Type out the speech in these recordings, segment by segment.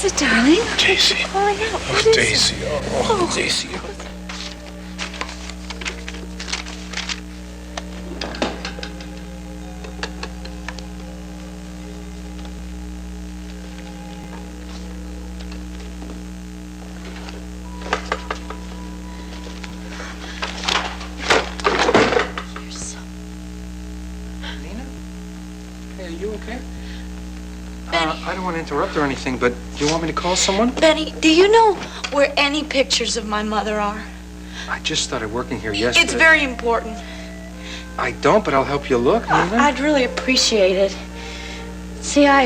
is it, darling? Daisy. Calling out. Oh, Daisy. Oh, Daisy. Are you okay? Benny. I don't want to interrupt or anything, but do you want me to call someone? Benny, do you know where any pictures of my mother are? I just started working here yesterday. It's very important. I don't, but I'll help you look, Nina. I'd really appreciate it. See, I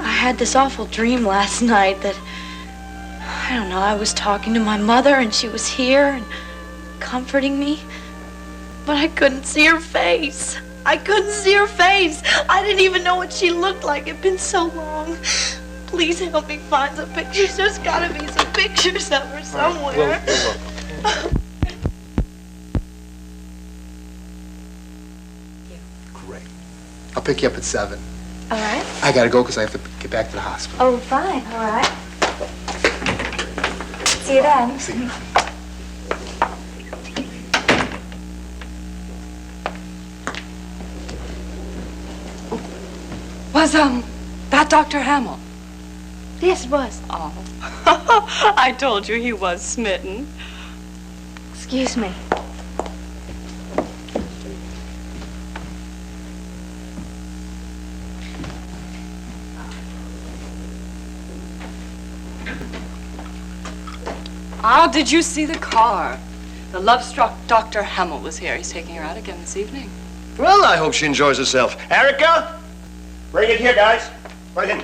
had this awful dream last night that, I don't know, I was talking to my mother and she was here and comforting me, but I couldn't see her face. I couldn't see her face. I didn't even know what she looked like. It'd been so long. Please help me find some pictures. There's gotta be some pictures of her somewhere. Right, we'll look. Great. I'll pick you up at 7. All right. I gotta go because I have to get back to the hospital. Oh, fine. All right. See you then. See you. Was, that Dr. Hamill? Yes, it was. Oh. I told you he was smitten. Excuse me. Oh, did you see the car? The love-struck Dr. Hamill was here. He's taking her out again this evening. Well, I hope she enjoys herself. Erica? Bring it here, guys. Right in.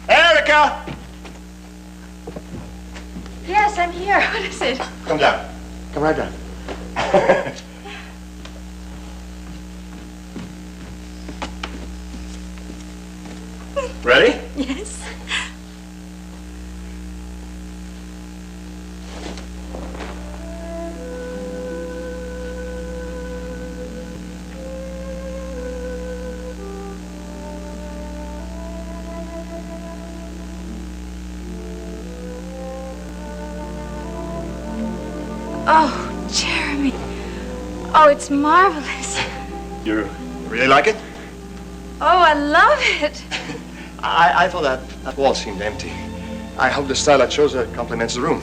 Erica! Yes, I'm here. What is it? Come down. Come right down. Ready? Yes. Oh, Jeremy. Oh, it's marvelous. You really like it? Oh, I love it. I thought that wall seemed empty. I hope the style I chose complements the room.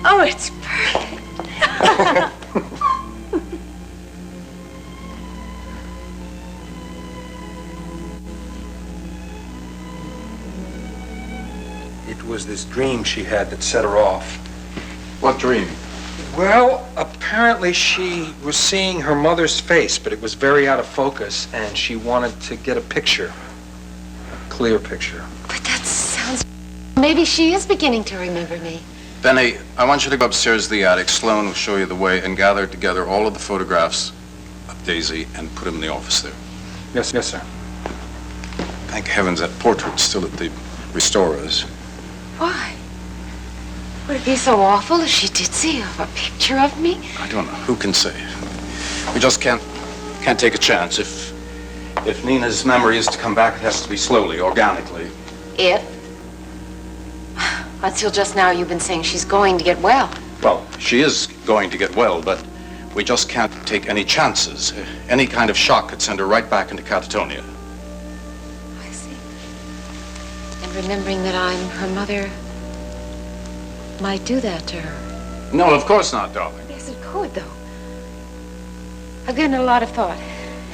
Oh, it's perfect. It was this dream she had that set her off. What dream? Well, apparently she was seeing her mother's face, but it was very out of focus, and she wanted to get a picture. A clear picture. But that sounds... Maybe she is beginning to remember me. Benny, I want you to go upstairs to the attic. Sloan will show you the way and gather together all of the photographs of Daisy and put them in the office there. Yes, sir. Thank heavens that portrait's still at the restorer's. Why? Would it be so awful if she did see a picture of me? I don't know. Who can say? We just can't take a chance. If Nina's memory is to come back, it has to be slowly, organically. If? Until just now, you've been saying she's going to get well. Well, she is going to get well, but we just can't take any chances. Any kind of shock could send her right back into catatonia. I see. And remembering that I'm her mother might do that to her. No, of course not, darling. Yes, it could, though. I've given it a lot of thought,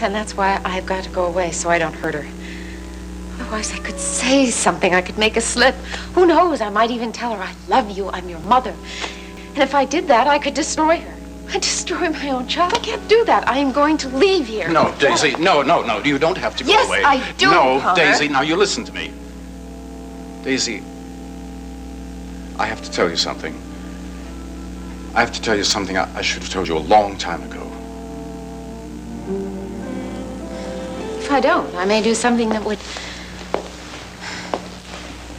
and that's why I've got to go away so I don't hurt her. Otherwise, I could say something. I could make a slip. Who knows? I might even tell her, I love you, I'm your mother. And if I did that, I could destroy her. I'd destroy my own child. I can't do that. I am going to leave here. No, Daisy, no. You don't have to go away. Yes, I do, No, Connor. Daisy, now you listen to me. Daisy, I have to tell you something. I have to tell you something I should have told you a long time ago. If I don't, I may do something that would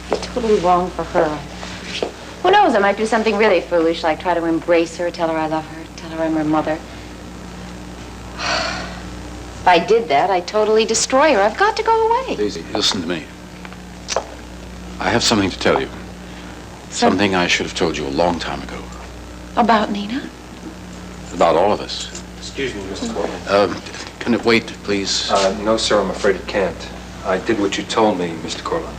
be totally wrong for her. Who knows? I might do something really foolish, like try to embrace her, tell her I love her, tell her I'm her mother. If I did that, I'd totally destroy her. I've got to go away. Daisy, listen to me. I have something to tell you. Something I should have told you a long time ago. About Nina? About all of us. Excuse me, Mr. Cortland. Can it wait, please? No, sir, I'm afraid it can't. I did what you told me, Mr. Cortland.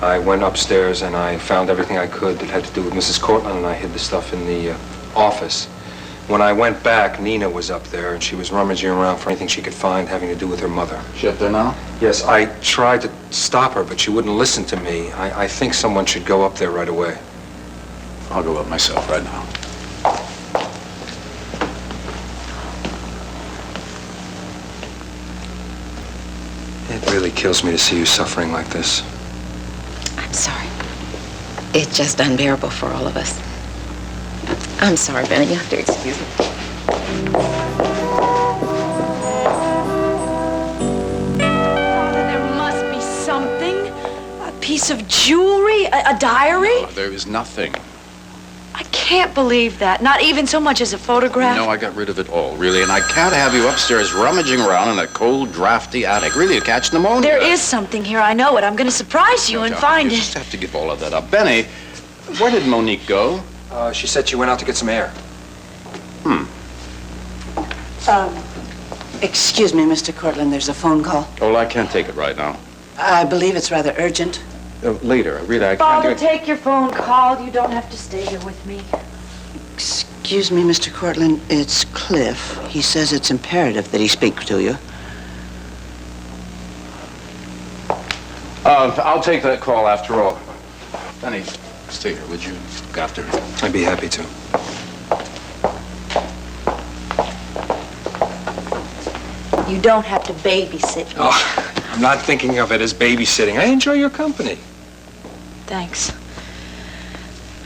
I went upstairs and I found everything I could that had to do with Mrs. Cortland, and I hid the stuff in the office. When I went back, Nina was up there, and she was rummaging around for anything she could find having to do with her mother. She up there now? Yes, I tried to stop her, but she wouldn't listen to me. I think someone should go up there right away. I'll go up myself right now. It really kills me to see you suffering like this. I'm sorry. It's just unbearable for all of us. I'm sorry, Benny. You have to excuse me. Father, there must be something. A piece of jewelry, a diary. Oh, there is nothing. I can't believe that. Not even so much as a photograph. No, I got rid of it all, really, and I can't have you upstairs rummaging around in that cold, drafty attic. Really, you catch pneumonia. There is something here. I know it. I'm going to surprise you and find You it. just have to give all of that up. Benny, where did Monique go? She said she went out to get some air. Excuse me, Mr. Cortland, there's a phone call. Oh, well, I can't take it right now. I believe it's rather urgent. Later, really, I can't Father, do it. take your phone call. You don't have to stay here with me. Excuse me, Mr. Cortland, it's Cliff. He says it's imperative that he speak to you. I'll take that call after all. Benny, stay here, would you? Look after her. I'd be happy to. You don't have to babysit me. Oh, I'm not thinking of it as babysitting. I enjoy your company. Thanks.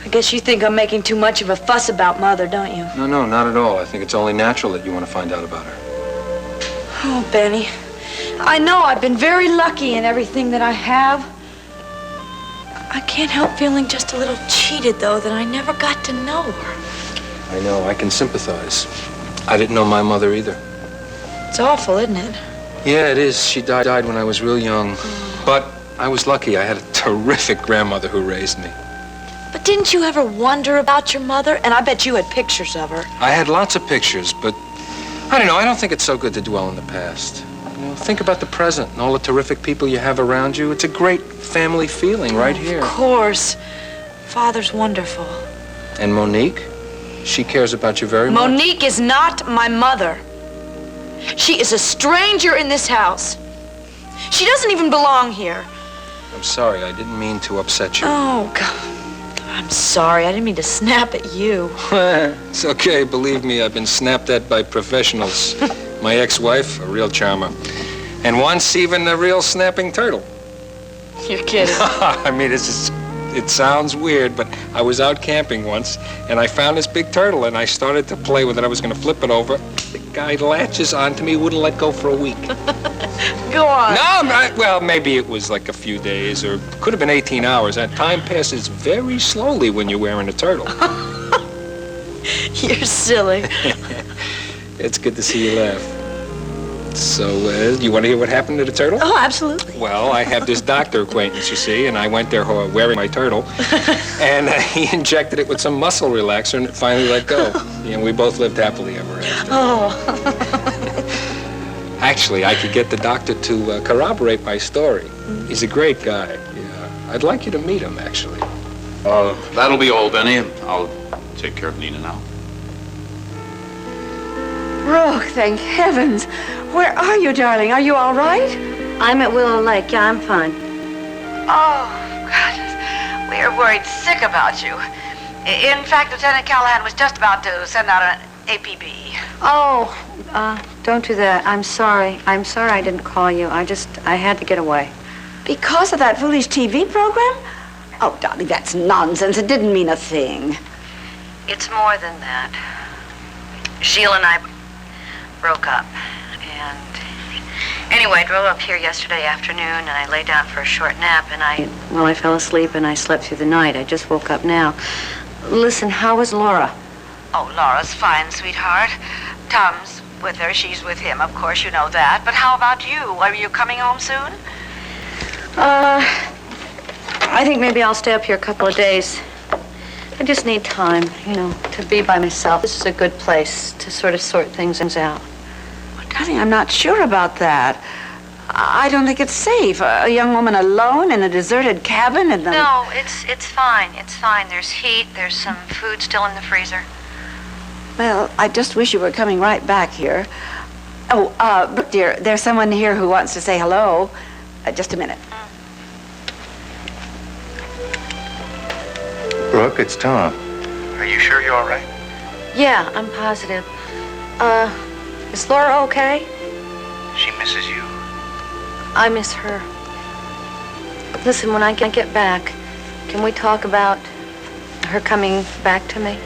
I guess you think I'm making too much of a fuss about Mother, don't you? No, not at all. I think it's only natural that you want to find out about her. Oh, Benny. I know I've been very lucky in everything that I have. I can't help feeling just a little cheated, though, that I never got to know her. I know. I can sympathize. I didn't know my mother either. It's awful, isn't it? Yeah, it is. She died when I was real young. But I was lucky. I had a terrific grandmother who raised me. But didn't you ever wonder about your mother? And I bet you had pictures of her. I had lots of pictures, but I don't know. I don't think it's so good to dwell in the past. You know, think about the present and all the terrific people you have around you. It's a great family feeling right here. Of course. Father's wonderful. And Monique? She cares about you very much. Monique is not my mother. She is a stranger in this house. She doesn't even belong here. I'm sorry. I didn't mean to upset you. Oh, God. I'm sorry. I didn't mean to snap at you. It's okay. Believe me, I've been snapped at by professionals. My ex-wife, a real charmer. And once, even a real snapping turtle. You're kidding. I mean, it sounds weird, but I was out camping once, and I found this big turtle, and I started to play with it. I was going to flip it over. The guy latches onto me, wouldn't let go for a week. Go on. Well, maybe it was like a few days, or could have been 18 hours. And time passes very slowly when you're wearing a turtle. You're silly. It's good to see you laugh. So, you want to hear what happened to the turtle? Oh, absolutely. Well, I have this doctor acquaintance, you see, and I went there wearing my turtle, and he injected it with some muscle relaxer, and it finally let go. And we both lived happily ever after. Oh. Actually, I could get the doctor to corroborate my story. He's a great guy. Yeah, I'd like you to meet him, actually. That'll be all, Benny. I'll take care of Nina now. Brooke, thank heavens. Where are you, darling? Are you all right? I'm at Willow Lake. Yeah, I'm fine. Oh, God. We are worried sick about you. In fact, Lieutenant Callahan was just about to send out an APB. Oh, don't do that. I'm sorry. I'm sorry I didn't call you. I had to get away. Because of that foolish TV program? Oh, darling, that's nonsense. It didn't mean a thing. It's more than that. Sheila and I broke up. And anyway, I drove up here yesterday afternoon, and I lay down for a short nap, and I fell asleep, and I slept through the night. I just woke up now. Listen, how is Laura? Oh, Laura's fine, sweetheart. Tom's with her. She's with him, of course, you know that. But how about you? Are you coming home soon? I think maybe I'll stay up here a couple of days. I just need time, to be by myself. This is a good place to sort of sort things out. Well, darling, I'm not sure about that. I don't think it's safe. A young woman alone in a deserted cabin in the... No, it's fine. It's fine. There's heat. There's some food still in the freezer. Well, I just wish you were coming right back here. Oh, Brooke, dear, there's someone here who wants to say hello. Just a minute. Brooke, it's Tom. Are you sure you're all right? Yeah, I'm positive. Is Laura okay? She misses you. I miss her. Listen, when I get back, can we talk about her coming back to me?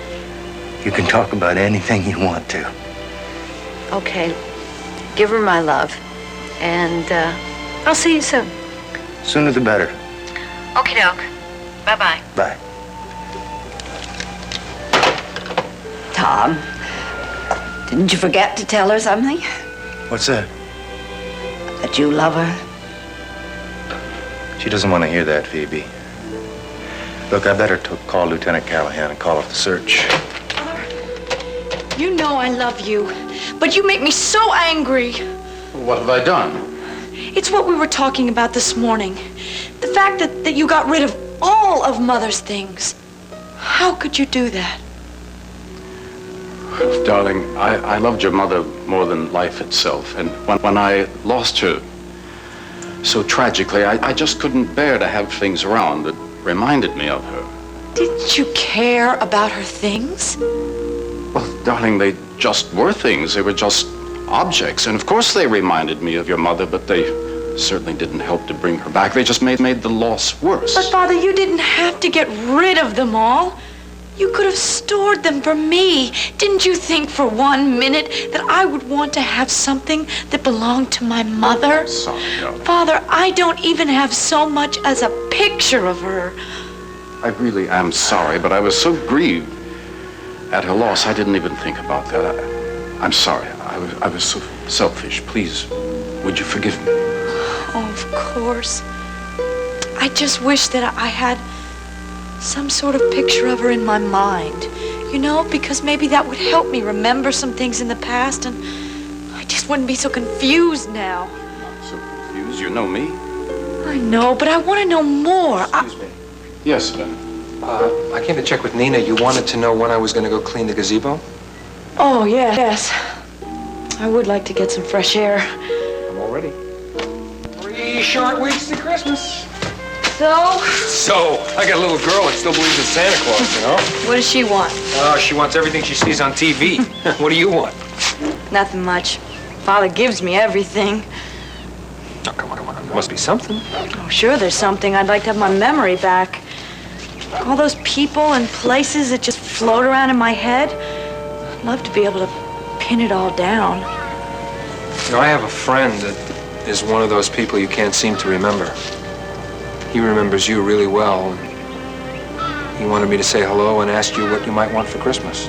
You can talk about anything you want to. Okay. Give her my love. And I'll see you soon. Sooner the better. Okie doke. Bye-bye. Bye. Tom, didn't you forget to tell her something? What's that? That you love her? She doesn't want to hear that, Phoebe. Look, I better call Lieutenant Callahan and call off the search. You know I love you, but you make me so angry. What have I done? It's what we were talking about this morning. The fact that you got rid of all of Mother's things. How could you do that? Darling, I loved your mother more than life itself. And when I lost her so tragically, I just couldn't bear to have things around that reminded me of her. Didn't you care about her things? Well, darling, they just were things. They were just objects. And of course they reminded me of your mother, but they certainly didn't help to bring her back. They just made the loss worse. But, Father, you didn't have to get rid of them all. You could have stored them for me. Didn't you think for 1 minute that I would want to have something that belonged to my mother? Sorry, darling. Father, I don't even have so much as a picture of her. I really am sorry, but I was so grieved at her loss, I didn't even think about that. I'm sorry. I was so selfish. Please, would you forgive me? Oh, of course. I just wish that I had some sort of picture of her in my mind. Because maybe that would help me remember some things in the past, and I just wouldn't be so confused now. Not so confused. You know me. I know, but I want to know more. Excuse me. Yes, Ben. I came to check with Nina. You wanted to know when I was going to go clean the gazebo? Oh, yes. I would like to get some fresh air. I'm all ready. 3 short weeks to Christmas. So, I got a little girl that still believes in Santa Claus, what does she want? She wants everything she sees on TV. What do you want? Nothing much. Father gives me everything. Oh, come on. There must be something. Oh, sure, there's something. I'd like to have my memory back. All those people and places that just float around in my head. I'd love to be able to pin it all down. I have a friend that is one of those people you can't seem to remember. He remembers you really well. He wanted me to say hello and ask you what you might want for Christmas.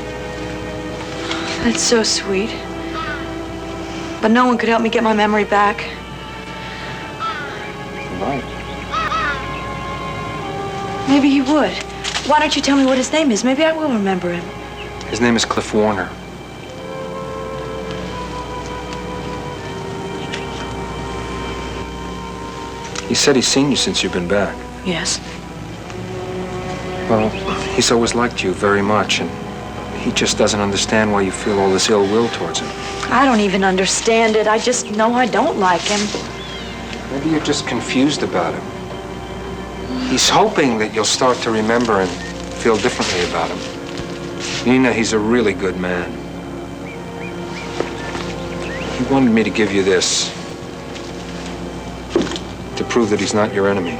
That's so sweet. But no one could help me get my memory back. Right. Maybe you would. Why don't you tell me what his name is? Maybe I will remember him. His name is Cliff Warner. He said he's seen you since you've been back. Yes. Well, he's always liked you very much, and he just doesn't understand why you feel all this ill will towards him. I don't even understand it. I just know I don't like him. Maybe you're just confused about him. He's hoping that you'll start to remember and feel differently about him. Nina, he's a really good man. He wanted me to give you this to prove that he's not your enemy.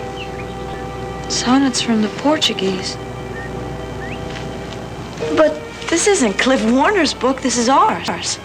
Sonnets from the Portuguese. But this isn't Cliff Warner's book. This is ours.